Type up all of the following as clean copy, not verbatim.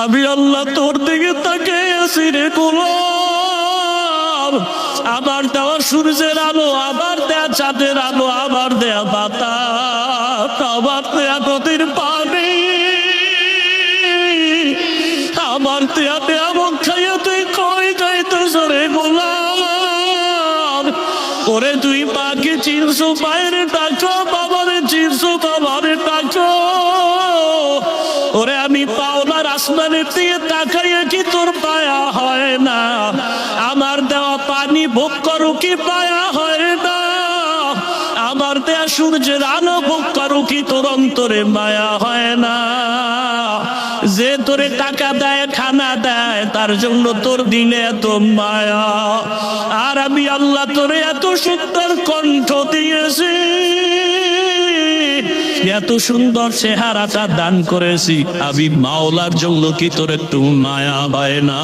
আমি আল্লাহ তোর দিকে তাকিয়ে আছি রে গোলাম। আবার দেওয়া সূর্যের আলো, আবার দেয়া চাঁদের আলো, আবার দেয়া বাতাস, আবার দেয়া নদীর পানি, আমার দেয়া দেয়া মুখ খাইয়া তুই কই যাইতেছ রে গোলাম। ওরে তুই মাকে চিনছো, বাইরে ডাকো, বাবারে চিনছো, বাবারে ডাকো। ওরে আমি পাওনার আসমানের দিকে তাকাইয়া কি তোর পায়া হয় না? আমার দেওয়া পানি ভোগ করো কি পায়া হয় না? আমার দেয়া সূর্যের আলো ভোগ করো কি তোর অন্তরে মায়া হয় না? যে তোরে টাকা দেয়, খানা দেয়, তার জন্য তোর দিনে এত মায়া। আর আমি আল্লাহ তোরে এত সুন্দর কণ্ঠ দিয়েছি, এত সুন্দর চেহারাটা দান করেছি, আমি মাওলার জন্য কি তোর একটু মায়া হয় না?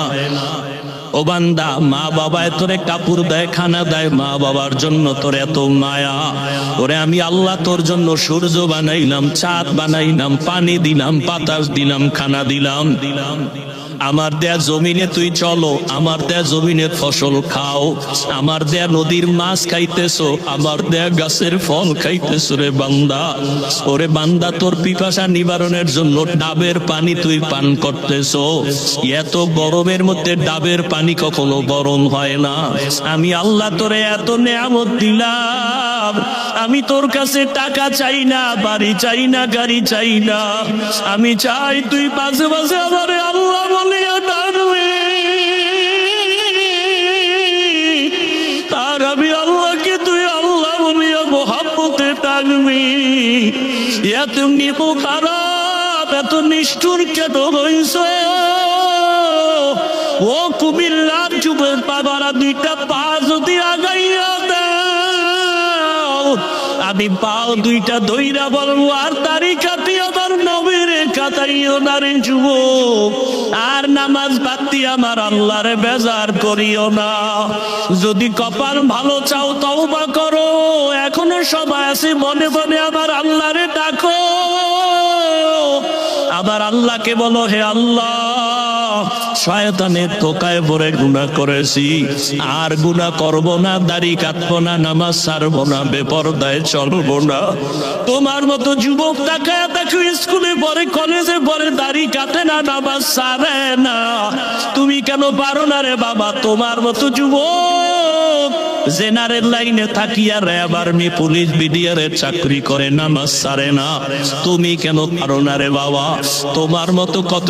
ও বান্দা, মা বাবায় তোরে কাপড় দেয়, খানা দেয়, মা বাবার জন্য তোর এত মায়া। ওরে আমি আল্লাহ তোর জন্য সূর্য বানাইলাম, চাঁদ বানাইলাম, পানি দিলাম, বাতাস দিলাম, খানা দিলাম। আমার দেয়া জমিনে তুই চলো, আমার দেয়া জমিনের ফসল খাও, আমার দেয়া নদীর মাছ খাইতেছো, আমার দেয়া গাছের ফল খাইতেছো রে বান্দা। ওরে বান্দা, তোর পিপাসা নিবারণের জন্য ডাবের পানি তুই পান করতেছো। এত গরমের মধ্যে ডাবের পানি কখনো গরম হয় না। আমি আল্লাহ তোরে এত নেয়ামত দিলাম, আমি তোর কাছে টাকা চাই না, বাড়ি চাই না, গাড়ি চাই না। আমি চাই তুই মাঝে মাঝে আমারে আল্লাহ বলিয়া ডাকবি, আর আমি আল্লাহকে তুই আল্লাহ বলিয়া মোহাম্মতে ডাকবি। এত নিপু খারাপ, এত নিষ্ঠুর কেন হইছে? ও কুমিল্লার যুবের বাবারা, দুইটা পা যদি আগাইয়া দাও, আমি পাও দুইটা দইরা বলবো, আর তারি কাটি আমার নবীর কাটাইও না রে যুবক। আর নামাজ বাদ দিয়ে আমার আল্লাহরে বেজার করিও না। যদি কপাল ভালো চাও তওবা করো, এখনো সময় আছে, মনে মনে আমার আল্লাহরে ডাকো। আবার আল্লাহকে বলো, হে আল্লাহ, শয়তানের ধোকায় পড়ে গুনাহ করেছি, আর গুনাহ করব না, দাড়ি কাটবো না, নামাজ ছাড়বো না, বেপরদায় চলবো না। তোমার মতো যুবক তাকায় দেখো, স্কুলে পড়ে, কলেজে পড়ে, দাড়ি কাটে না, নামাজ ছাড়ে না। তুমি কেন পারো না রে বাবা? তোমার মতো যুবক জেনারেল লাইনে থাকিয়া র্যাব, আর্মি, পুলিশ, বিডিআরের চাকরি করে, নামাজ ছাড়ে না। তুমি কেন পারো না রে বাবা? তোমার মতো কত